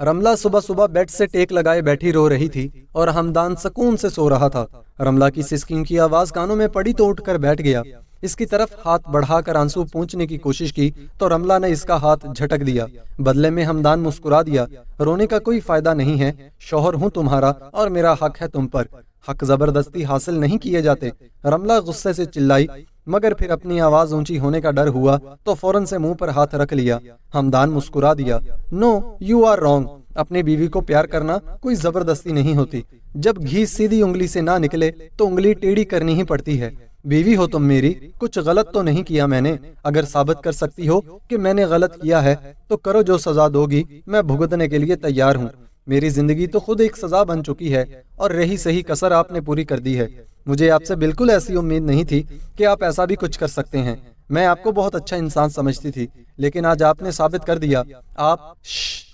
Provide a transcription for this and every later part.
रमला सुबह सुबह बेड से टेक लगाए बैठी रो रही थी और हमदान सुकून से सो रहा था। रमला की सिसकियों की आवाज कानों में पड़ी तो उठकर बैठ गया। इसकी तरफ हाथ बढ़ाकर आंसू पोंछने की कोशिश की तो रमला ने इसका हाथ झटक दिया। बदले में हमदान मुस्कुरा दिया, रोने का कोई फायदा नहीं है, शौहर हूँ तुम्हारा और मेरा हक है तुम पर। हक जबरदस्ती हासिल नहीं किए जाते। रमला गुस्से से चिल्लाई, मगर फिर अपनी आवाज ऊंची होने का डर हुआ तो फौरन से मुंह पर हाथ रख लिया। हमदान मुस्कुरा दिया, नो यू आर रॉन्ग। अपनी बीवी को प्यार करना कोई जबरदस्ती नहीं होती। जब घी सीधी उंगली से ना निकले तो उंगली टेढ़ी करनी ही पड़ती है। बीवी हो तुम मेरी, कुछ गलत तो नहीं किया मैंने। अगर साबित कर सकती हो कि मैंने गलत किया है तो करो, जो सजा दोगी मैं भुगतने के लिए तैयार हूँ। मेरी जिंदगी तो खुद एक सजा बन चुकी है और रही सही कसर आपने पूरी कर दी है। मुझे आपसे बिल्कुल ऐसी उम्मीद नहीं थी कि आप ऐसा भी कुछ कर सकते हैं। मैं आपको बहुत अच्छा इंसान समझती थी, लेकिन आज आपने साबित कर दिया। आप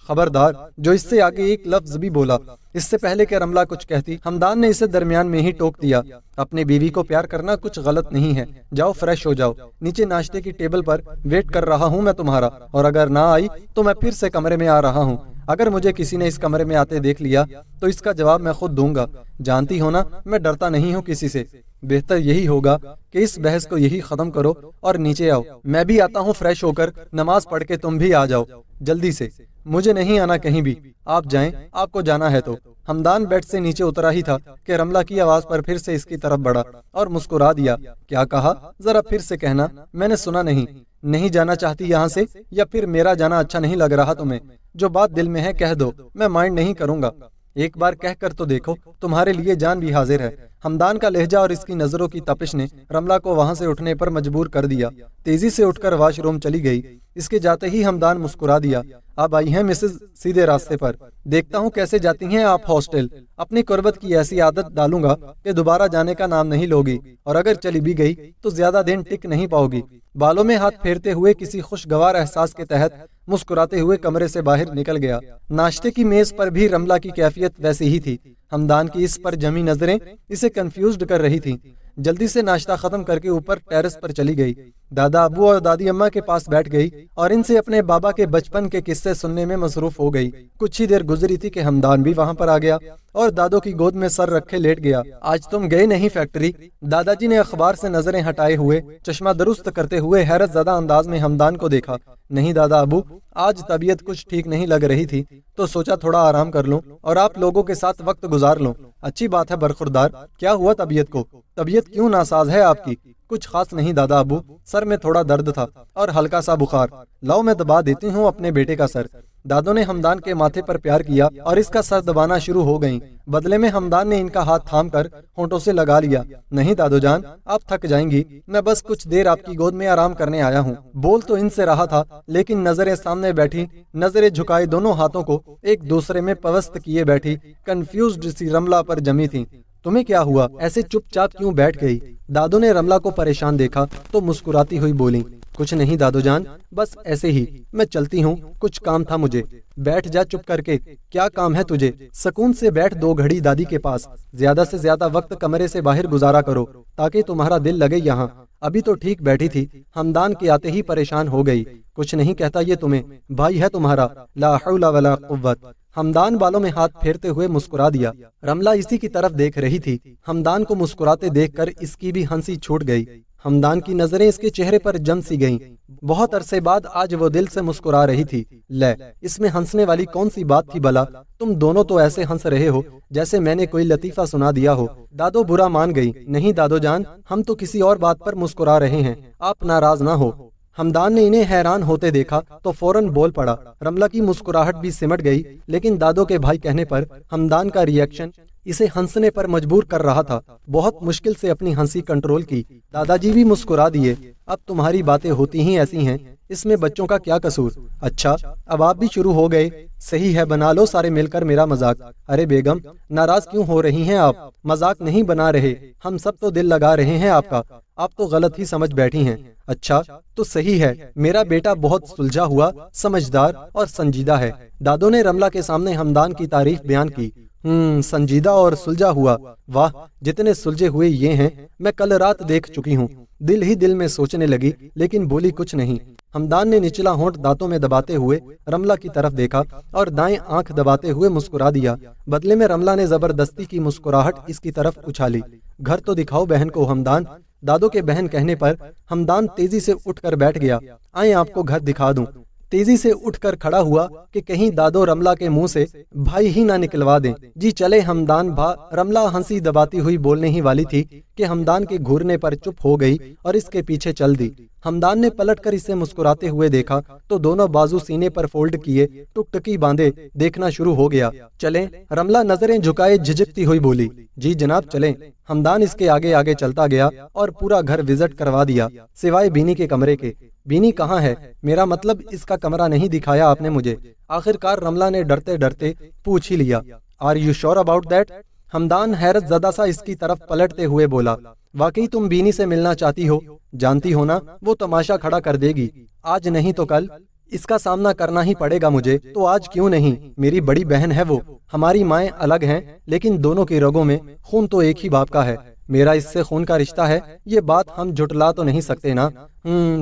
खबरदार, जो इससे आगे एक लफ्ज भी बोला। इससे पहले कि रमला कुछ कहती, हमदान ने इसे दरमियान में ही टोक दिया। अपने बीवी को प्यार करना कुछ गलत नहीं है, जाओ फ्रेश हो जाओ, नीचे नाश्ते की टेबल पर वेट कर रहा हूँ मैं तुम्हारा, और अगर ना आई तो मैं फिर से कमरे में आ रहा हूँ। अगर मुझे किसी ने इस कमरे में आते देख लिया तो इसका जवाब मैं खुद दूंगा। जानती हो ना, मैं डरता नहीं हूँ किसी से। बेहतर यही होगा कि इस बहस को यही खत्म करो और नीचे आओ। मैं भी आता हूँ फ्रेश होकर, नमाज पढ़ के तुम भी आ जाओ जल्दी से। मुझे नहीं आना कहीं भी, आप जाएं, आपको जाना है तो। हमदान बेड से नीचे उतरा ही था कि रमला की आवाज पर फिर से इसकी तरफ बढ़ा और मुस्कुरा दिया। क्या कहा, जरा फिर से कहना, मैंने सुना नहीं। नहीं जाना चाहती यहाँ से, या फिर मेरा जाना अच्छा नहीं लग रहा तुम्हें? जो बात दिल में है कह दो, मैं माइंड नहीं करूंगा। एक बार कह कर तो देखो, तुम्हारे लिए जान भी हाजिर है। हमदान का लहजा और इसकी नजरों की तपिश ने रमला को वहां से उठने पर मजबूर कर दिया। तेजी से उठकर वॉशरूम चली गई। इसके जाते ही हमदान मुस्कुरा दिया, अब आई हैं मिसेज सीधे रास्ते पर। देखता हूँ कैसे जाती हैं आप हॉस्टल। अपनी कुर्बत की ऐसी आदत डालूंगा कि दोबारा जाने का नाम नहीं लोगी, और अगर चली भी गई तो ज्यादा दिन टिक नहीं पाओगी। बालों में हाथ फेरते हुए किसी खुशगवार एहसास के तहत मुस्कुराते हुए कमरे से बाहर निकल गया। नाश्ते की मेज पर भी रमला की कैफियत वैसी ही थी। हमदान की इस पर जमी नजरें इसे कंफ्यूज्ड कर रही थीं। जल्दी से नाश्ता खत्म करके ऊपर टेरेस पर चली गई। दादा अब्बू और दादी अम्मा के पास बैठ गई और इनसे अपने बाबा के बचपन के किस्से सुनने में मसरूफ हो गई। कुछ ही देर गुजरी थी कि हमदान भी वहां पर आ गया और दादो की गोद में सर रखे लेट गया। आज तुम गए नहीं फैक्ट्री? दादाजी ने अखबार से नजरें हटाए हुए चश्मा दुरुस्त करते हुए हैरत ज़दा अंदाज में हमदान को देखा। नहीं दादा अबू, आज तबीयत कुछ ठीक नहीं लग रही थी तो सोचा थोड़ा आराम कर लूं और आप लोगों के साथ वक्त गुजार लूं। अच्छी बात है बरखुरदार, क्या हुआ तबीयत को? तबीयत क्यों नासाज है आपकी? कुछ खास नहीं दादा अबू, सर में थोड़ा दर्द था और हल्का सा बुखार। लाओ मैं दबा देती हूँ अपने बेटे का सर। दादो ने हमदान के माथे पर प्यार किया और इसका सर दबाना शुरू हो गयी। बदले में हमदान ने इनका हाथ थाम कर होंठों से लगा लिया। नहीं दादो जान, आप थक जाएंगी, मैं बस कुछ देर आपकी गोद में आराम करने आया हूँ। बोल तो इनसे रहा था, लेकिन नजरें सामने बैठी, नजरें झुकाए दोनों हाथों को एक दूसरे में पवस्त किए बैठी कंफ्यूज्ड सी रमला पर जमी थी। तुम्हें क्या हुआ, ऐसे चुपचाप क्यों बैठ गई? दादो ने रमला को परेशान देखा तो मुस्कुराती हुई बोली, कुछ नहीं दादो जान, बस ऐसे ही। मैं चलती हूँ, कुछ काम था मुझे। बैठ जा चुप करके। क्या काम है तुझे? सुकून से बैठ 2 घड़ी दादी के पास। ज्यादा से ज्यादा वक्त कमरे से बाहर गुजारा करो ताकि तुम्हारा दिल लगे यहाँ। अभी तो ठीक बैठी थी, हमदान के आते ही परेशान हो गई। कुछ नहीं कहता ये तुम्हें, भाई है तुम्हारा, ला हौला वला कुव्वत। हमदान बालों में हाथ फेरते हुए मुस्कुरा दिया। रमला इसी की तरफ देख रही थी। हमदान को मुस्कुराते देखकर इसकी भी हंसी छूट गई। हमदान की नजरें इसके चेहरे पर जम सी गईं। बहुत अरसे बाद आज वो दिल से मुस्कुरा रही थी। ले, इसमें हंसने वाली कौन सी बात थी भला? तुम दोनों तो ऐसे हंस रहे हो जैसे मैंने कोई लतीफा सुना दिया हो। दादो बुरा मान गई। नहीं दादो जान, हम तो किसी और बात पर मुस्कुरा रहे हैं, आप नाराज ना हो। हमदान ने इन्हें हैरान होते देखा तो फौरन बोल पड़ा। रमला की मुस्कुराहट भी सिमट गई, लेकिन दादो के भाई कहने पर हमदान का रिएक्शन इसे हंसने पर मजबूर कर रहा था। बहुत मुश्किल से अपनी हंसी कंट्रोल की। दादाजी भी मुस्कुरा दिए। अब तुम्हारी बातें होती ही ऐसी हैं, इसमें बच्चों का क्या कसूर? अच्छा, अब आप भी शुरू हो गए। सही है, बना लो सारे मिलकर मेरा मजाक। अरे बेगम, नाराज क्यों हो रही हैं आप? मजाक नहीं बना रहे, हम सब तो दिल लगा रहे हैं आपका। आप तो गलत ही समझ बैठी हैं। अच्छा तो सही है, मेरा बेटा बहुत सुलझा हुआ, समझदार और संजीदा है। दादो ने रमला के सामने हमदान की तारीफ बयान की। संजीदा और सुलझा हुआ। वाह, जितने सुलझे हुए ये हैं, मैं कल रात देख चुकी हूँ। दिल ही दिल में सोचने लगी, लेकिन बोली कुछ नहीं। हमदान ने निचला होंठ दांतों में दबाते हुए रमला की तरफ देखा और दाएं आंख दबाते हुए मुस्कुरा दिया। बदले में रमला ने जबरदस्ती की मुस्कुराहट इसकी तरफ उछाली। घर तो दिखाओ बहन को हमदान। दादो के बहन कहने पर हमदान तेजी से उठकर बैठ गया। आए आपको घर दिखा दूं। तेजी से उठकर खड़ा हुआ कि कहीं दादो रमला के मुंह से भाई ही ना निकलवा दें। जी चले हमदान भा। रमला हंसी दबाती हुई बोलने ही वाली थी कि हमदान के घूरने पर चुप हो गई और इसके पीछे चल दी। हमदान ने पलटकर इसे मुस्कुराते हुए देखा तो दोनों बाजू सीने पर फोल्ड किए टुकटकी बांधे देखना शुरू हो गया। चलें? रमला नजरें झुकाए झिझकती हुई बोली। जी जनाब चलें। हमदान इसके आगे आगे चलता गया और पूरा घर विजिट करवा दिया, सिवाय बीनी के कमरे के। बीनी कहाँ है? मेरा मतलब इसका कमरा नहीं दिखाया आपने मुझे। आखिरकार रमला ने डरते डरते पूछ ही लिया। Are you sure about that? Hamdan हैरत ज़दा सा इसकी तरफ पलटते हुए बोला। वाकई तुम बीनी से मिलना चाहती हो? जानती हो ना, वो तमाशा खड़ा कर देगी। आज नहीं तो कल इसका सामना करना ही पड़ेगा मुझे। तो आज क्यों नहीं? मेरी बड़ी बहन है वो। हमारी माएं अलग हैं, लेकिन दोनों की रगों में खून तो एक ही बाप का है। मेरा इससे खून का रिश्ता है, ये बात हम जुटला तो नहीं सकते ना।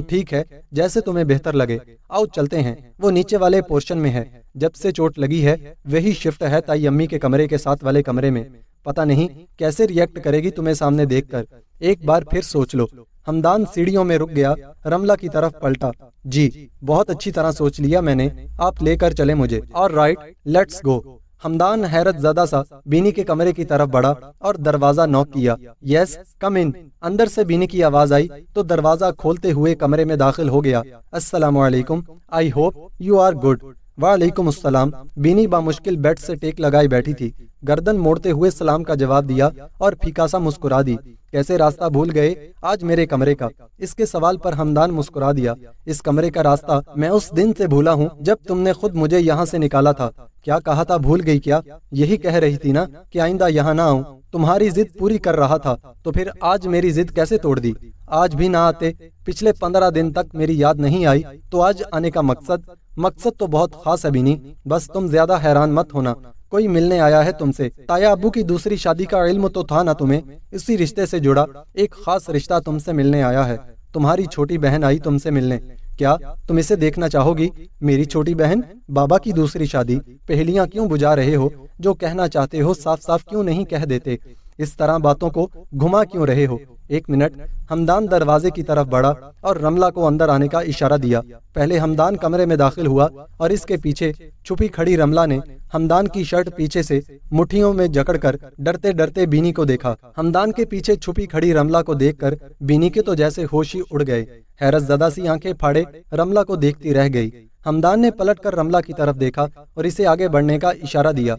ठीक है, जैसे तुम्हें बेहतर लगे। आओ चलते हैं। वो नीचे वाले पोर्शन में है। जब से चोट लगी है वही शिफ्ट है ताई अम्मी के कमरे के साथ वाले कमरे में। पता नहीं कैसे रिएक्ट करेगी तुम्हें सामने देखकर। एक बार फिर सोच लो। हमदान सीढ़ियों में रुक गया, रमला की तरफ पलटा। जी बहुत अच्छी तरह सोच लिया मैंने, आप लेकर चले मुझे। और राइट, लेट्स गो। हमदान हैरत ज़दा सा बीनी के कमरे की तरफ बढ़ा और दरवाजा नॉक किया। यस कम इन। अंदर से बीनी की आवाज आई तो दरवाजा खोलते हुए कमरे में दाखिल हो गया। अस्सलाम वालेकुम, I hope you are good. वालेकुम अस्सलाम। बीनी बामुश्किल बेड से टेक लगाई बैठी थी। गर्दन मोड़ते हुए सलाम का जवाब दिया और फीका सा मुस्कुरा दी। कैसे रास्ता भूल गए आज मेरे कमरे का? इसके सवाल पर हमदान मुस्कुरा दिया। इस कमरे का रास्ता मैं उस दिन से भूला हूँ जब तुमने खुद मुझे यहाँ से निकाला था। क्या कहा था, भूल गई क्या? यही कह रही थी ना कि आइंदा यहाँ ना आऊँ। तुम्हारी जिद पूरी कर रहा था, तो फिर आज मेरी जिद कैसे तोड़ दी? आज भी ना आते? पिछले 15 दिन तक मेरी याद नहीं आई, तो आज आने का मकसद तो बहुत खास है बीनी। बस तुम ज्यादा हैरान मत होना। कोई मिलने आया है तुमसे। ताया अब्बू की दूसरी शादी का इल्म तो था ना तुम्हें? इसी रिश्ते से जुड़ा एक खास रिश्ता तुमसे मिलने आया है। तुम्हारी छोटी बहन आई तुमसे मिलने। क्या तुम इसे देखना चाहोगी? मेरी छोटी बहन? बाबा की दूसरी शादी? पहेलियां क्यों बुझा रहे हो? जो कहना चाहते हो साफ साफ क्यों नहीं कह देते? इस तरह बातों को घुमा क्यों रहे हो? एक मिनट। हमदान दरवाजे की तरफ बढ़ा और रमला को अंदर आने का इशारा दिया। पहले हमदान कमरे में दाखिल हुआ और इसके पीछे छुपी खड़ी रमला ने हमदान की शर्ट पीछे से मुट्ठियों में जकड़कर डरते डरते बीनी को देखा। हमदान के पीछे छुपी खड़ी रमला को देखकर बीनी के तो जैसे होश ही उड़ गए। हैरत ज़दा सी आंखें फाड़े रमला को देखती रह गई। हमदान ने पलटकर रमला की तरफ देखा और इसे आगे बढ़ने का इशारा दिया।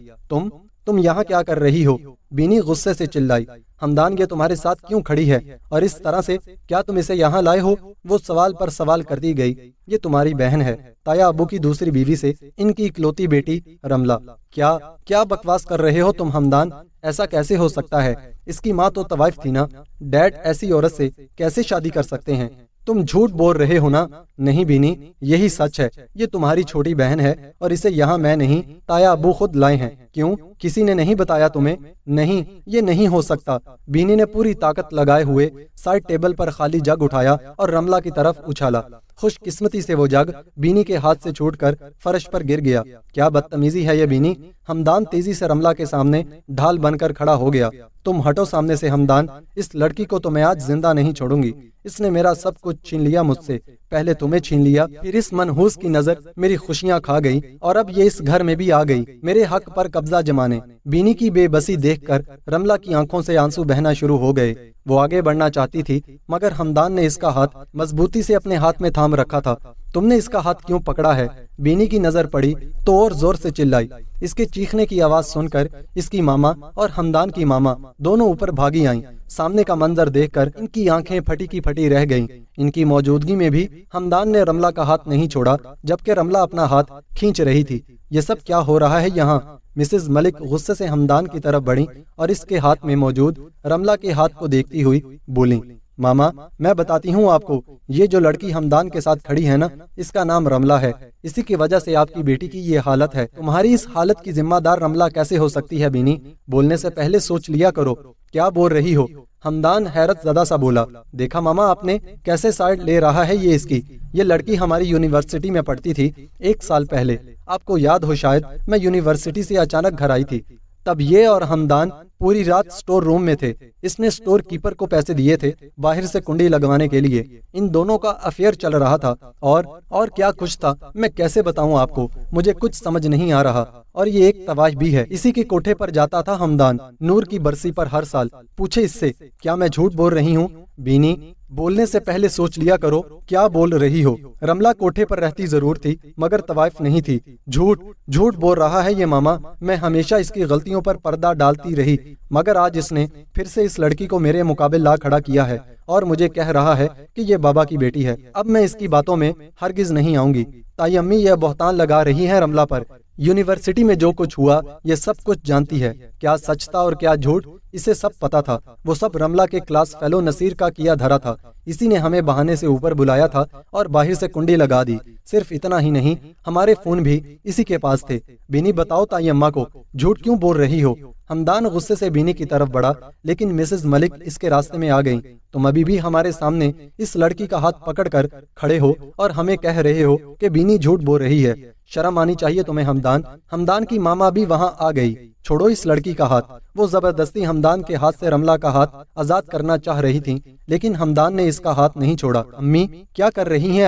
तुम यहाँ क्या कर रही हो? बीनी गुस्से से चिल्लाई। हमदान ये तुम्हारे साथ क्यों खड़ी है और इस तरह से? क्या तुम इसे यहाँ लाए हो? वो सवाल पर सवाल करती गई। ये तुम्हारी बहन है, ताया अब्बू की दूसरी बीवी से इनकी इकलौती बेटी रमला। क्या बकवास कर रहे हो तुम हमदान? ऐसा कैसे हो सकता है? इसकी माँ तो तवाइफ थी ना। डैड ऐसी औरत से कैसे शादी कर सकते हैं? तुम झूठ बोल रहे हो ना? नहीं बीनी, यही सच है। ये तुम्हारी छोटी बहन है और इसे यहाँ मैं नहीं ताया अब्बू खुद लाए हैं। क्यों, किसी ने नहीं बताया तुम्हें? नहीं, ये नहीं हो सकता। बीनी ने पूरी ताकत लगाए हुए साइड टेबल पर खाली जग उठाया और रमला की तरफ उछाला। खुशकिस्मती से वो जग बीनी के हाथ से छूटकर फर्श पर गिर गया। क्या बदतमीजी है ये बीनी? हमदान तेजी से रमला के सामने ढाल बनकर खड़ा हो गया। तुम हटो सामने से हमदान। इस लड़की को तो मैं आज जिंदा नहीं छोड़ूंगी। इसने मेरा सब कुछ छीन लिया मुझसे। पहले तुम्हें छीन लिया, फिर इस मनहूस की नजर मेरी खुशियां खा गई और अब ये इस घर में भी आ गई मेरे हक पर कब्जा जमाने। बीनी की बेबसी देखकर रमला की आंखों से आंसू बहना शुरू हो गए। वो आगे बढ़ना चाहती थी मगर हमदान ने इसका हाथ मजबूती से अपने हाथ में थाम रखा था। तुमने इसका हाथ क्यों पकड़ा है? बीनी की नजर पड़ी तो और जोर से चिल्लाई। इसके चीखने की आवाज सुनकर इसकी मामा और हमदान की मामा दोनों ऊपर भागी आईं। सामने का मंजर देखकर इनकी आंखें फटी की फटी रह गईं। इनकी मौजूदगी में भी हमदान ने रमला का हाथ नहीं छोड़ा, जबकि रमला अपना हाथ खींच रही थी। ये सब क्या हो रहा है यहाँ? मिसेज मलिक गुस्से से हमदान की तरफ बढ़ी और इसके हाथ में मौजूद रमला के हाथ को देखती हुई बोली। ماما میں بتاتی ہوں آپ کو، یہ جو لڑکی ہمدان کے ساتھ کھڑی ہے نا، اس کا نام رملہ ہے، اسی کی وجہ سے آپ کی بیٹی کی یہ حالت ہے۔ تمہاری اس حالت کی ذمہ دار رملہ کیسے ہو سکتی ہے بینی؟ بولنے سے پہلے سوچ لیا کرو، کیا بول رہی ہو؟ ہمدان حیرت زدہ سا بولا۔ دیکھا ماما آپ نے کیسے سائڈ لے رہا ہے یہ اس کی؟ یہ لڑکی ہماری یونیورسٹی میں پڑھتی تھی 1 سال پہلے، آپ کو یاد ہو شاید، میں یونیورسٹی سے اچانک گھر آئی تھی، تب یہ اور ہمدان پوری رات سٹور روم میں تھے۔ اس نے سٹور کیپر کو پیسے دیے تھے باہر سے کنڈی لگوانے کے لیے۔ ان دونوں کا افیئر چل رہا تھا اور کیا کچھ تھا، میں کیسے بتاؤں آپ کو، مجھے کچھ سمجھ نہیں آ رہا۔ اور یہ ایک تواش بھی ہے، اسی کے کوٹھے پر جاتا تھا ہمدان نور کی برسی پر ہر سال۔ پوچھے اس سے، کیا میں جھوٹ بول رہی ہوں؟ بینی بولنے سے پہلے سوچ لیا کرو، کیا بول رہی ہو؟ رملہ کوٹھے پر رہتی ضرور تھی مگر طوائف نہیں تھی۔ جھوٹ بول رہا ہے یہ ماما، میں ہمیشہ اس کی غلطیوں پر پردہ ڈالتی رہی، مگر آج اس نے پھر سے اس لڑکی کو میرے مقابل لا کھڑا کیا ہے اور مجھے کہہ رہا ہے کہ یہ بابا کی بیٹی ہے۔ اب میں اس کی باتوں میں ہرگز نہیں آؤں گی۔ تائی امی یہ بہتان لگا رہی ہیں رملہ پر۔ یونیورسٹی میں جو کچھ ہوا یہ سب کچھ جانتی ہے، کیا سچ تھا اور کیا جھوٹ، اسے سب پتا تھا۔ وہ سب رملہ کے کلاس فیلو نصیر کا کیا دھرا تھا، اسی نے ہمیں بہانے سے اوپر بلایا تھا اور باہر سے کنڈی لگا دی۔ صرف اتنا ہی نہیں، ہمارے فون بھی اسی کے پاس تھے۔ بینی بتاؤ تائی اماں کو جھوٹ کیوں بول رہی ہو؟ ہمدان غصے سے بینی کی طرف بڑھا، لیکن مسز ملک اس کے راستے میں آ گئیں۔ تم ابھی بھی ہمارے سامنے اس لڑکی کا ہاتھ پکڑ کر کھڑے ہو اور ہمیں کہہ رہے ہو کہ بینی جھوٹ بول رہی ہے۔ شرم آنی چاہیے تمہیں ہمدان۔ ہمدان کی ماما بھی وہاں آ گئی۔ چھوڑو اس لڑکی کا ہاتھ۔ وہ زبردستی ہمدان کے ہاتھ سے رملہ کا ہاتھ آزاد کرنا چاہ رہی تھی، لیکن ہمدان نے اس کا ہاتھ نہیں چھوڑا۔ امی کیا کر رہی ہیں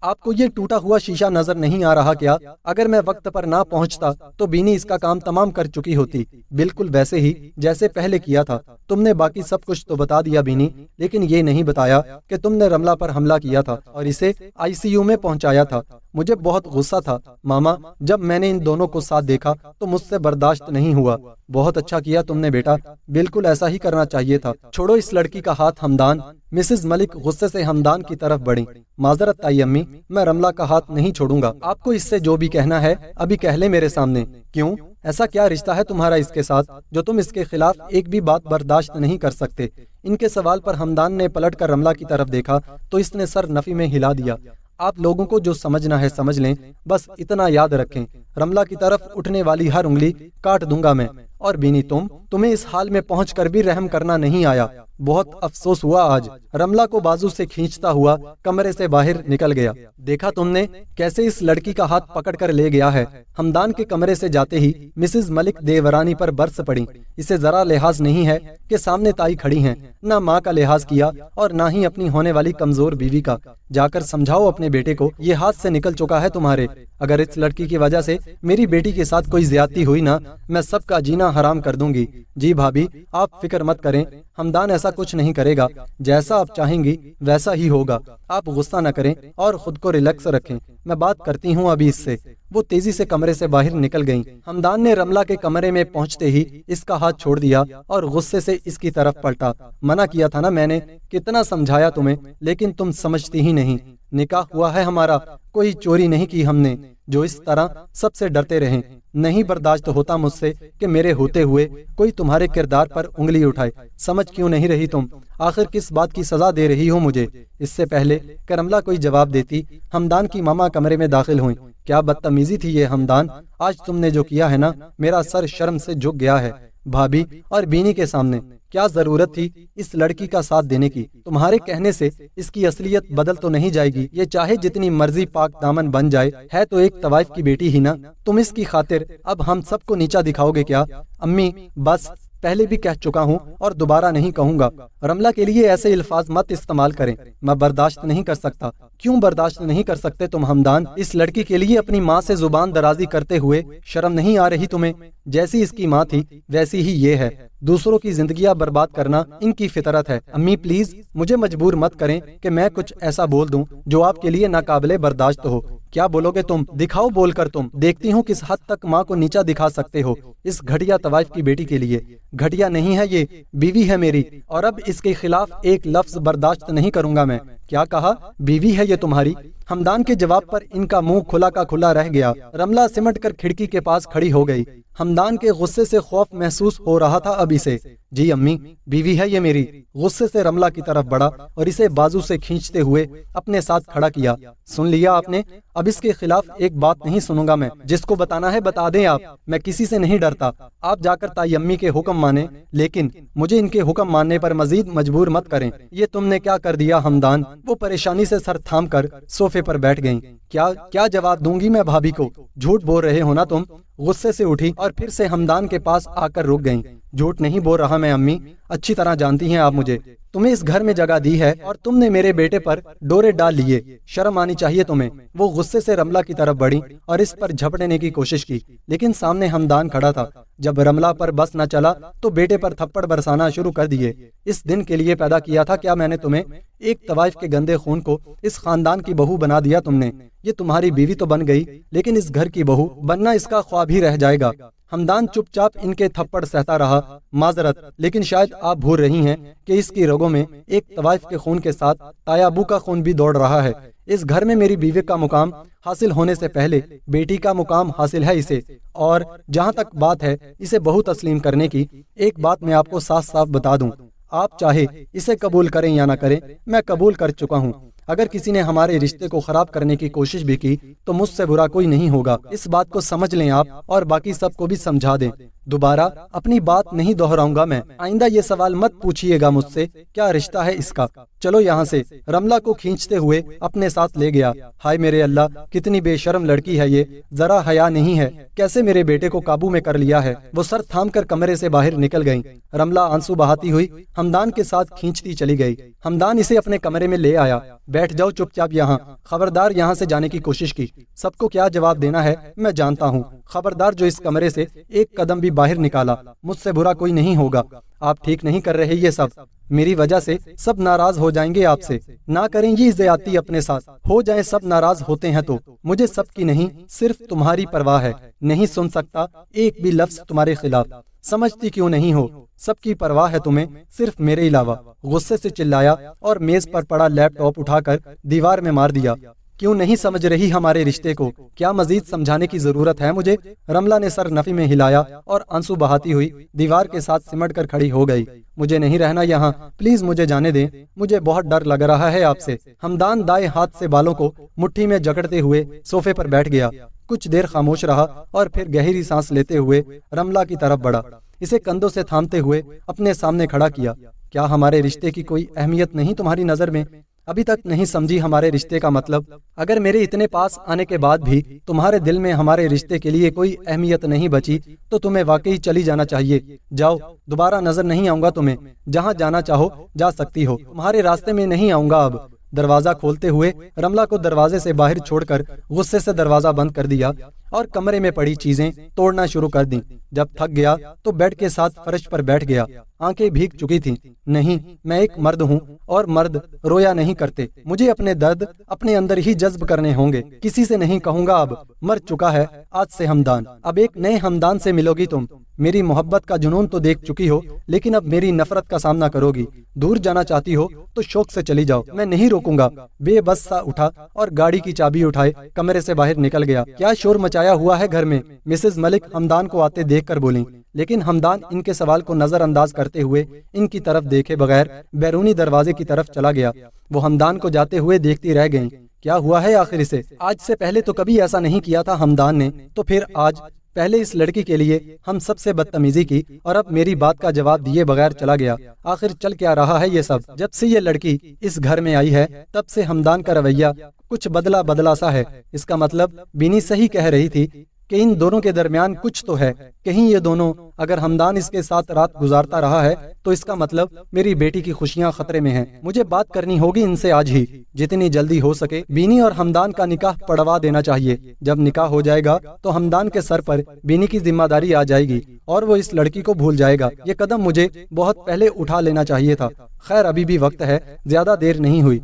آپ کو یہ ٹوٹا ہوا شیشہ نظر نہیں آ رہا کیا؟ اگر میں وقت پر نہ پہنچتا تو بینی اس کا کام تمام کر چکی ہوتی، بالکل ویسے ہی جیسے پہلے کیا تھا۔ تم نے باقی سب کچھ تو بتا دیا بینی، لیکن یہ نہیں بتایا کہ تم نے رملہ پر حملہ کیا تھا اور اسے ICU میں پہنچایا تھا۔ مجھے بہت غصہ تھا ماما، جب میں نے ان دونوں کو ساتھ دیکھا تو مجھ سے برداشت نہیں ہوا۔ بہت اچھا کیا تم نے بیٹا، بالکل ایسا ہی کرنا چاہیے تھا۔ چھوڑو اس لڑکی کا ہاتھ ہمدان۔ مسز ملک غصے سے ہمدان کی طرف بڑھی۔ معذرت تائی امی، میں رملہ کا ہاتھ نہیں چھوڑوں گا۔ آپ کو اس سے جو بھی کہنا ہے ابھی کہہ لے میرے سامنے۔ کیوں؟ ایسا کیا رشتہ ہے تمہارا اس کے ساتھ جو تم اس کے خلاف ایک بھی بات برداشت نہیں کر سکتے؟ ان کے سوال پر ہمدان نے پلٹ کر رملہ کی طرف دیکھا تو اس نے سر نفی میں ہلا دیا۔ آپ لوگوں کو جو سمجھنا ہے سمجھ لیں، بس اتنا یاد رکھیں، رملہ کی طرف اٹھنے والی ہر انگلی کاٹ دوں گا میں۔ اور بینی تمہیں اس حال میں پہنچ کر بھی رحم کرنا نہیں آیا، بہت افسوس ہوا آج۔ رملہ کو بازو سے کھینچتا ہوا کمرے سے باہر نکل گیا۔ دیکھا تم نے کیسے اس لڑکی کا ہاتھ پکڑ کر لے گیا ہے؟ ہمدان کے کمرے سے جاتے ہی مسز ملک دیورانی پر برس پڑی۔ اسے ذرا لحاظ نہیں ہے کہ سامنے تائی کھڑی ہیں، نہ ماں کا لحاظ کیا اور نہ ہی اپنی ہونے والی کمزور بیوی کا۔ جا کر سمجھاؤ اپنے بیٹے کو، یہ ہاتھ سے نکل چکا ہے تمہارے۔ اگر اس لڑکی کی وجہ سے میری بیٹی کے ساتھ کوئی زیادتی ہوئی نا، میں سب کا جینا حرام کر دوں گی۔ جی بھابھی آپ فکر مت کریں، ہمدان ایسا کچھ نہیں کرے گا، جیسا آپ چاہیں گی ویسا ہی ہوگا۔ آپ غصہ نہ کریں اور خود کو ریلیکس رکھیں، میں بات کرتی ہوں ابھی اس سے۔ وہ تیزی سے کمرے سے باہر نکل گئیں۔ ہمدان نے رملہ کے کمرے میں پہنچتے ہی اس کا ہاتھ چھوڑ دیا اور غصے سے اس کی طرف پلٹا۔ منع کیا تھا نا میں نے، کتنا سمجھایا تمہیں، لیکن تم سمجھتی ہی نہیں۔ نکاح ہوا ہے ہمارا، کوئی چوری نہیں کی ہم نے جو اس طرح سب سے ڈرتے رہیں۔ نہیں برداشت ہوتا مجھ سے کہ میرے ہوتے ہوئے کوئی تمہارے کردار پر انگلی اٹھائے۔ سمجھ کیوں نہیں رہی تم؟ آخر کس بات کی سزا دے رہی ہو مجھے؟ اس سے پہلے کہ رملہ کوئی جواب دیتی، ہمدان کی ماما کمرے میں داخل ہوئیں۔ کیا بدتمیزی تھی یہ ہمدان، آج تم نے جو کیا ہے نا، میرا سر شرم سے جھک گیا ہے۔ بھابھی اور بینی کے سامنے کیا ضرورت تھی اس لڑکی کا ساتھ دینے کی؟ تمہارے کہنے سے اس کی اصلیت بدل تو نہیں جائے گی، یہ چاہے جتنی مرضی پاک دامن بن جائے، ہے تو ایک طوائف کی بیٹی ہی نا۔ تم اس کی خاطر اب ہم سب کو نیچا دکھاؤ گے کیا؟ امی بس، پہلے بھی کہہ چکا ہوں اور دوبارہ نہیں کہوں گا، رملہ کے لیے ایسے الفاظ مت استعمال کریں، میں برداشت نہیں کر سکتا۔ کیوں برداشت نہیں کر سکتے تم ہمدان؟ اس لڑکی کے لیے اپنی ماں سے زبان درازی کرتے ہوئے شرم نہیں آ رہی تمہیں؟ جیسی اس کی ماں تھی ویسی ہی یہ ہے، دوسروں کی زندگیاں برباد کرنا ان کی فطرت ہے۔ امی پلیز مجھے مجبور مت کریں کہ میں کچھ ایسا بول دوں جو آپ کے لیے ناقابل برداشت ہو۔ کیا بولو گے تم؟ دکھاؤ بول کر تم، دیکھتی ہوں کس حد تک ماں کو نیچا دکھا سکتے ہو اس گھٹیا طوائف کی بیٹی کے لیے۔ گھٹیا نہیں ہے، یہ بیوی ہے میری، اور اب اس کے خلاف ایک لفظ برداشت نہیں کروں گا میں۔ کیا کہا؟ بیوی ہے یہ تمہاری؟ ہمدان کے جواب پر ان کا منہ کھلا کا کھلا رہ گیا۔ رملہ سمٹ کر کھڑکی کے پاس کھڑی ہو گئی۔ ہمدان کے غصے سے خوف محسوس ہو رہا تھا اب اسے۔ جی امی، بیوی ہے یہ میری۔ غصے سے رملہ کی طرف بڑھا اور اسے بازو سے کھینچتے ہوئے اپنے ساتھ کھڑا کیا۔ سن لیا آپ نے؟ اب اس کے خلاف ایک بات نہیں سنوں گا میں۔ جس کو بتانا ہے بتا دیں آپ، میں کسی سے نہیں ڈرتا۔ آپ جا کر تائی امی کے حکم مانیں، لیکن مجھے ان کے حکم ماننے پر مزید مجبور مت کریں۔ یہ تم نے کیا کر دیا ہمدان؟ وہ پریشانی سے سر تھام کر صوفے پر بیٹھ گئیں۔ کیا جواب دوں گی میں بھابھی کو؟ جھوٹ بول رہے ہو نا تم؟ غصے سے اٹھی اور پھر سے ہمدان کے پاس آ کر رک گئیں۔ جھوٹ نہیں بول رہا میں امی، اچھی طرح جانتی ہیں آپ مجھے۔ تمہیں اس گھر میں جگہ دی ہے اور تم نے میرے بیٹے پر ڈورے ڈال لیے، شرم آنی چاہیے تمہیں۔ وہ غصے سے رملہ کی طرف بڑھی اور اس پر جھپٹنے کی کوشش کی، لیکن سامنے ہمدان کھڑا تھا۔ جب رملہ پر بس نہ چلا تو بیٹے پر تھپڑ برسانا شروع کر دیے۔ اس دن کے لیے پیدا کیا تھا کیا میں نے تمہیں؟ ایک طوائف کے گندے خون کو اس خاندان کی بہو بنا دیا تم نے۔ یہ تمہاری بیوی تو بن گئی، لیکن اس گھر کی بہو بننا اس کا خواب ہی رہ جائے گا۔ ہمدان چپ چاپ ان کے تھپڑ سہتا رہا۔ معذرت، لیکن شاید آپ بھول رہی ہیں کہ اس کی رگوں میں ایک طوائف کے خون کے ساتھ تایابو کا خون بھی دوڑ رہا ہے۔ اس گھر میں میری بیوی کا مقام حاصل ہونے سے پہلے بیٹی کا مقام حاصل ہے اسے، اور جہاں تک بات ہے اسے بہو تسلیم کرنے کی، ایک بات میں آپ کو صاف صاف بتا دوں، آپ چاہے اسے قبول کریں یا نہ کریں، میں قبول کر چکا ہوں۔ اگر کسی نے ہمارے رشتے کو خراب کرنے کی کوشش بھی کی تو مجھ سے برا کوئی نہیں ہوگا۔ اس بات کو سمجھ لیں آپ، اور باقی سب کو بھی سمجھا دیں۔ دوبارہ اپنی بات نہیں دہراؤں گا میں۔ آئندہ یہ سوال مت پوچھیے گا مجھ سے کیا رشتہ ہے اس کا۔ چلو یہاں سے۔ رملہ کو کھینچتے ہوئے اپنے ساتھ لے گیا۔ ہائے میرے اللہ، کتنی بے شرم لڑکی ہے یہ، ذرا حیا نہیں ہے، کیسے میرے بیٹے کو قابو میں کر لیا ہے۔ وہ سر تھام کر کمرے سے باہر نکل گئیں۔ رملہ آنسو بہاتی ہوئی ہمدان کے ساتھ کھینچتی چلی گئی۔ ہمدان اسے اپنے کمرے میں لے آیا۔ بیٹھ جاؤ چپ چاپ یہاں، خبردار یہاں سے جانے کی کوشش کی۔ سب کو کیا جواب دینا ہے میں جانتا ہوں، خبردار جو اس کمرے سے ایک قدم بھی باہر نکالا، مجھ سے برا کوئی نہیں ہوگا۔ آپ ٹھیک نہیں کر رہے یہ سب، میری وجہ سے سب ناراض ہو جائیں گے آپ سے۔ نہ کریں یہ زیادتی اپنے ساتھ، ہو جائیں سب ناراض ہوتے ہیں تو مجھے سب کی نہیں صرف تمہاری پرواہ ہے۔ نہیں سن سکتا ایک بھی لفظ تمہارے خلاف، سمجھتی کیوں نہیں ہو؟ سب کی پرواہ ہے تمہیں صرف میرے علاوہ۔ غصے سے چلایا اور میز پر پڑا لیپ ٹاپ اٹھا کر دیوار میں مار دیا۔ کیوں نہیں سمجھ رہی ہمارے رشتے کو؟ کیا مزید سمجھانے کی ضرورت ہے مجھے؟ رملہ نے سر نفی میں ہلایا اور آنسو بہاتی ہوئی دیوار کے ساتھ سمٹ کر کھڑی ہو گئی۔ مجھے نہیں رہنا یہاں، پلیز مجھے جانے دیں، مجھے بہت ڈر لگ رہا ہے آپ سے۔ ہمدان دائیں ہاتھ سے بالوں کو مٹھی میں جکڑتے ہوئے صوفے پر بیٹھ گیا۔ کچھ دیر خاموش رہا اور پھر گہری سانس لیتے ہوئے رملہ کی طرف بڑھا، اسے کندھوں سے تھامتے ہوئے اپنے سامنے کھڑا کیا۔ کیا ہمارے رشتے کی کوئی اہمیت نہیں تمہاری نظر میں؟ ابھی تک نہیں سمجھی ہمارے رشتے کا مطلب؟ اگر میرے اتنے پاس آنے کے بعد بھی تمہارے دل میں ہمارے رشتے کے لیے کوئی اہمیت نہیں بچی تو تمہیں واقعی چلی جانا چاہیے۔ جاؤ، دوبارہ نظر نہیں آؤں گا تمہیں، جہاں جانا چاہو جا سکتی ہو، تمہارے راستے میں نہیں آؤں گا اب۔ دروازہ کھولتے ہوئے رملہ کو دروازے سے باہر چھوڑ کر غصے سے دروازہ بند کر دیا اور کمرے میں پڑی چیزیں توڑنا شروع کر دیں۔ جب تھک گیا تو بیڈ کے ساتھ فرش پر بیٹھ گیا۔ آنکھیں بھیگ چکی تھیں۔ نہیں، میں ایک مرد ہوں اور مرد رویا نہیں کرتے۔ مجھے اپنے درد اپنے اندر ہی جذب کرنے ہوں گے، کسی سے نہیں کہوں گا اب۔ مر چکا ہے آج سے ہمدان، اب ایک نئے ہمدان سے ملو گی تم۔ میری محبت کا جنون تو دیکھ چکی ہو، لیکن اب میری نفرت کا سامنا کرو گی۔ دور جانا چاہتی ہو تو شوق سے چلی جاؤ، میں نہیں روکوں گا۔ بے بس سا اٹھا اور گاڑی کی چابی اٹھائے کمرے سے باہر نکل گیا۔ کیا شور مچایا ہوا ہے گھر میں؟ مسز ملک ہمدان کو آتے دیکھ کر بولیں، لیکن ہمدان ان کے سوال کو نظر انداز کرتے ہوئے ان کی طرف دیکھے بغیر بیرونی دروازے کی طرف چلا گیا۔ وہ ہمدان کو جاتے ہوئے دیکھتی رہ گئیں۔ کیا ہوا ہے آخر اسے؟ آج سے پہلے تو کبھی ایسا نہیں کیا تھا ہمدان نے، تو پھر آج؟ پہلے اس لڑکی کے لیے ہم سب سے بدتمیزی کی اور اب میری بات کا جواب دیے بغیر چلا گیا۔ آخر چل کیا رہا ہے یہ سب؟ جب سے یہ لڑکی اس گھر میں آئی ہے تب سے ہمدان کا رویہ کچھ بدلا سا ہے۔ اس کا مطلب بینی صحیح کہہ رہی تھی کہ ان دونوں کے درمیان کچھ تو ہے۔ کہیں یہ دونوں اگر ہمدان اس کے ساتھ رات گزارتا رہا ہے تو اس کا مطلب میری بیٹی کی خوشیاں خطرے میں ہیں۔ مجھے بات کرنی ہوگی ان سے آج ہی، جتنی جلدی ہو سکے۔ بینی اور ہمدان کا نکاح پڑوا دینا چاہیے۔ جب نکاح ہو جائے گا تو ہمدان کے سر پر بینی کی ذمہ داری آ جائے گی اور وہ اس لڑکی کو بھول جائے گا۔ یہ قدم مجھے بہت پہلے اٹھا لینا چاہیے تھا۔ خیر ابھی بھی وقت ہے، زیادہ دیر نہیں ہوئی۔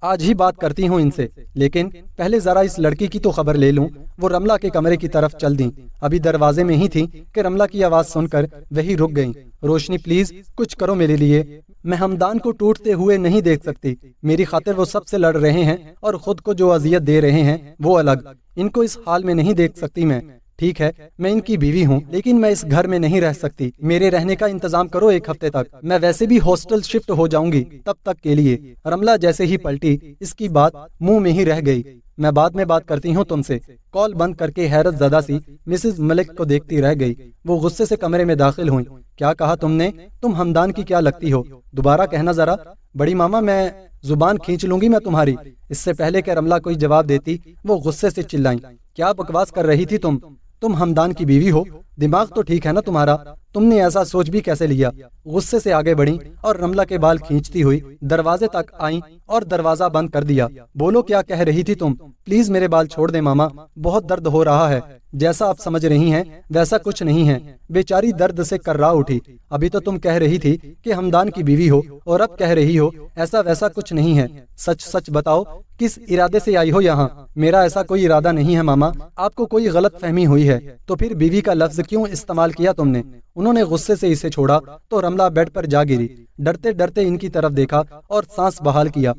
आज ही बात करती हूँ इनसे, लेकिन पहले जरा इस लड़की की तो खबर ले लूं। वो रमला के कमरे की तरफ चल दी। अभी दरवाजे में ही थी कि रमला की आवाज सुनकर वही रुक गईं। रोशनी प्लीज कुछ करो मेरे लिए, मैं हमदान को टूटते हुए नहीं देख सकती। मेरी खातिर वो सबसे लड़ रहे हैं और खुद को जो अजियत दे रहे हैं वो अलग। इनको इस हाल में नहीं देख सकती मैं। ठीक है, मैं इनकी बीवी हूँ, लेकिन मैं इस घर में नहीं रह सकती। मेरे रहने का इंतजाम करो 1 हफ्ते तक। मैं वैसे भी हॉस्टल शिफ्ट हो जाऊंगी तब तक के लिए। रमला जैसे ही पलटी, इसकी बात मुंह में ही रह गई। मैं बाद में बात करती हूँ तुमसे। कॉल बंद करके हैरत ज़दा सी मिसेज मलिक को देखती रह गई। वो गुस्से से कमरे में दाखिल हुई। क्या कहा तुमने? तुम हमदान की क्या लगती हो? दोबारा कहना जरा। बड़ी मामा, मैं जुबान खींच लूंगी मैं तुम्हारी। इससे पहले कि रमला कोई जवाब देती, वो गुस्से से चिल्लाई, क्या बकवास कर रही थी तुम हमदान की बीवी हो? दिमाग तो ठीक है ना तुम्हारा? तुमने ऐसा सोच भी कैसे लिया? गुस्से से आगे बढ़ी और रमला के बाल खींचती हुई दरवाजे तक आई और दरवाजा बंद कर दिया। बोलो, क्या कह रही थी तुम? प्लीज मेरे बाल छोड़ दे मामा, बहुत दर्द हो रहा है। जैसा आप समझ रही हैं वैसा कुछ नहीं है। बेचारी दर्द से कर्रा उठी। अभी तो तुम कह रही थी कि हमदान की बीवी हो और अब कह रही हो ऐसा वैसा कुछ नहीं है। सच सच बताओ, किस इरादे से आई हो यहाँ? मेरा ऐसा कोई इरादा नहीं है मामा, आपको कोई गलत फहमी हुई है। तो फिर बीवी का लफ्ज क्यों इस्तेमाल किया तुमने? उन्होंने गुस्से से इसे छोड़ा तो रमला बेड पर जा गिरी। डरते डरते इनकी तरफ देखा और सांस बहाल किया।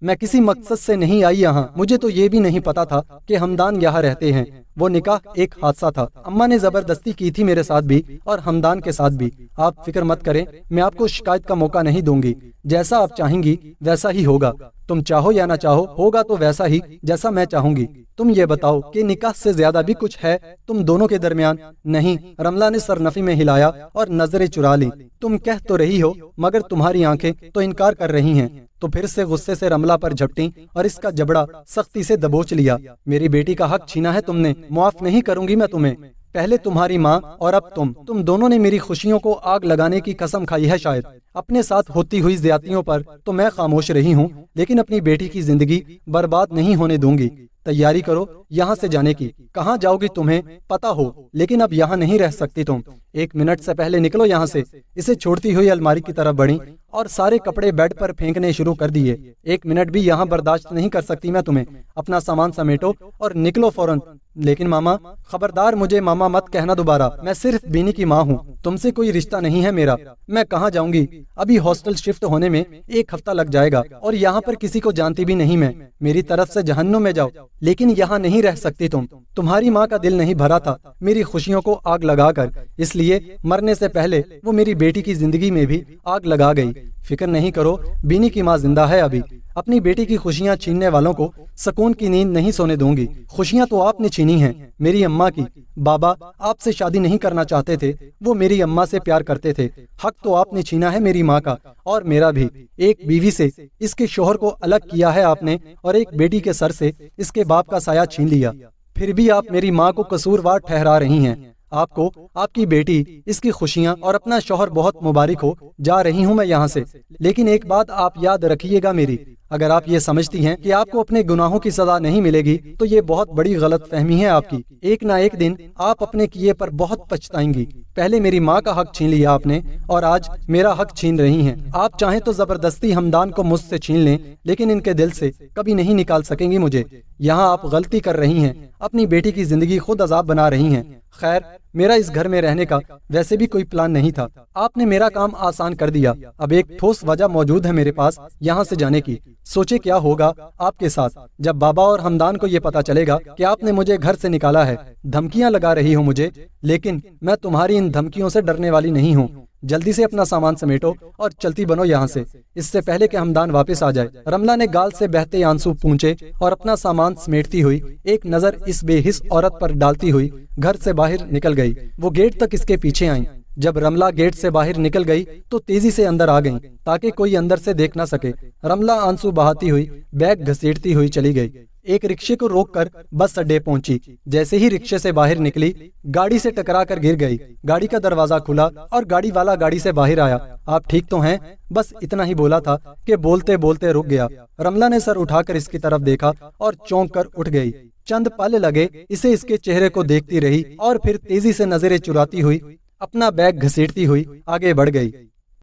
मैं किसी मकसद से नहीं आई यहाँ। मुझे तो ये भी नहीं पता था कि हमदान यहाँ रहते हैं। वो निकाह एक हादसा था। अम्मा ने जबरदस्ती की थी मेरे साथ भी और हमदान के साथ भी। आप फिक्र मत करें, मैं आपको शिकायत का मौका नहीं दूंगी। जैसा आप चाहेंगी वैसा ही होगा। तुम चाहो या ना चाहो, होगा तो वैसा ही जैसा मैं चाहूंगी। तुम ये बताओ कि निकाह से ज्यादा भी कुछ है तुम दोनों के दरमियान? नहीं, रमला ने सरनफी में हिलाया और नजरें चुरा ली। तुम कह तो रही हो मगर तुम्हारी आंखें तो इनकार कर रही हैं। तो फिर से गुस्से से रमला पर झपटी और इसका जबड़ा सख्ती से दबोच लिया। मेरी बेटी का हक छीना है तुमने, माफ नहीं करूंगी मैं तुम्हें। पहले तुम्हारी माँ और अब तुम दोनों ने मेरी खुशियों को आग लगाने की कसम खाई है शायद। अपने साथ होती हुई ज्यादतियों पर तो मैं खामोश रही हूँ, लेकिन अपनी बेटी की जिंदगी बर्बाद नहीं होने दूंगी। तैयारी करो यहाँ से जाने की। कहाँ जाओगी तुम्हें पता हो, लेकिन अब यहाँ नहीं रह सकती तुम। 1 मिनट से पहले निकलो यहाँ से। इसे छोड़ती हुई अलमारी की तरफ बढ़ी और सारे कपड़े बेड पर फेंकने शुरू कर दिए। 1 मिनट भी यहाँ बर्दाश्त नहीं कर सकती मैं तुम्हें। अपना सामान समेटो और निकलो फौरन। लेकिन मामा, खबरदार मुझे मामा मत कहना दोबारा। मैं सिर्फ बीनी की माँ हूँ, तुमसे कोई रिश्ता नहीं है मेरा। मैं कहाँ जाऊंगी? अभी हॉस्टल शिफ्ट होने में 1 हफ्ता लग जाएगा और यहाँ पर किसी को जानती भी नहीं मैं। मेरी तरफ से जहन्नुम में जाओ, लेकिन यहाँ नहीं रह सकती तुम। तुम्हारी माँ का दिल नहीं भरा था मेरी खुशियों को आग लगाकर, इसलिए मरने से पहले वो मेरी बेटी की जिंदगी में भी आग लगा गई। फिक्र नहीं करो, बीनी की माँ जिंदा है अभी। अपनी बेटी की खुशियाँ छीनने वालों को सुकून की नींद नहीं सोने दूंगी। खुशियाँ तो आपने छीनी हैं मेरी अम्मा की। बाबा आपसे शादी नहीं करना चाहते थे, वो मेरी अम्मा से प्यार करते थे। हक तो आपने छीना है मेरी माँ का और मेरा भी। एक बीवी से इसके शोहर को अलग किया है आपने और एक बेटी के सर से इसके बाप का साया छीन लिया। फिर भी आप मेरी माँ को कसूरवार ठहरा रही हैं। आपको, आपकी बेटी, इसकी खुशियाँ और अपना शौहर बहुत मुबारक हो। जा रही हूँ मैं यहाँ से, लेकिन एक बात आप याद रखिएगा मेरी। अगर आप ये समझती हैं कि आपको अपने गुनाहों की सजा नहीं मिलेगी तो ये बहुत बड़ी गलत फहमी है आपकी। एक ना एक दिन आप अपने किए पर बहुत पछताएंगी। पहले मेरी माँ का हक छीन लिया आपने और आज मेरा हक छीन रही हैं। आप चाहें तो जबरदस्ती हमदान को मुझसे छीन लें, लेकिन इनके दिल से कभी नहीं निकाल सकेंगी मुझे। यहाँ आप गलती कर रही हैं, अपनी बेटी की जिंदगी खुद अजाब बना रही हैं। खैर, मेरा इस घर में रहने का वैसे भी कोई प्लान नहीं था। आपने मेरा काम आसान कर दिया। अब एक ठोस वजह मौजूद है मेरे पास यहाँ से जाने की। सोचे क्या होगा आपके साथ जब बाबा और हमदान को ये पता चलेगा कि आपने मुझे घर से निकाला है। धमकियां लगा रही हो मुझे, लेकिन मैं तुम्हारी इन धमकियों से डरने वाली नहीं हूँ। जल्दी से अपना सामान समेटो और चलती बनो यहाँ से, इससे पहले कि हमदान वापस आ जाए। रमला ने गाल से बहते आंसू पूंछे और अपना सामान समेटती हुई एक नजर इस बेहिस औरत पर डालती हुई घर से बाहर निकल गई। वो गेट तक इसके पीछे आई। जब रमला गेट से बाहर निकल गई तो तेजी से अंदर आ गई ताकि कोई अंदर से देख ना सके। रमला आंसू बहाती हुई बैग घसीटती हुई चली गई। एक रिक्शे को रोककर बस अड्डे पहुंची। जैसे ही रिक्शे से बाहर निकली, गाड़ी से टकरा कर गिर गई। गाड़ी का दरवाजा खुला और गाड़ी वाला गाड़ी से बाहर आया। आप ठीक तो हैं? बस इतना ही बोला था कि बोलते बोलते रुक गया। रमला ने सर उठाकर इसकी तरफ देखा और चौंक कर उठ गई। चंद पल लगे इसे इसके चेहरे को देखती रही और फिर तेजी से नजरें चुराती हुई अपना बैग घसीटती हुई आगे बढ़ गई।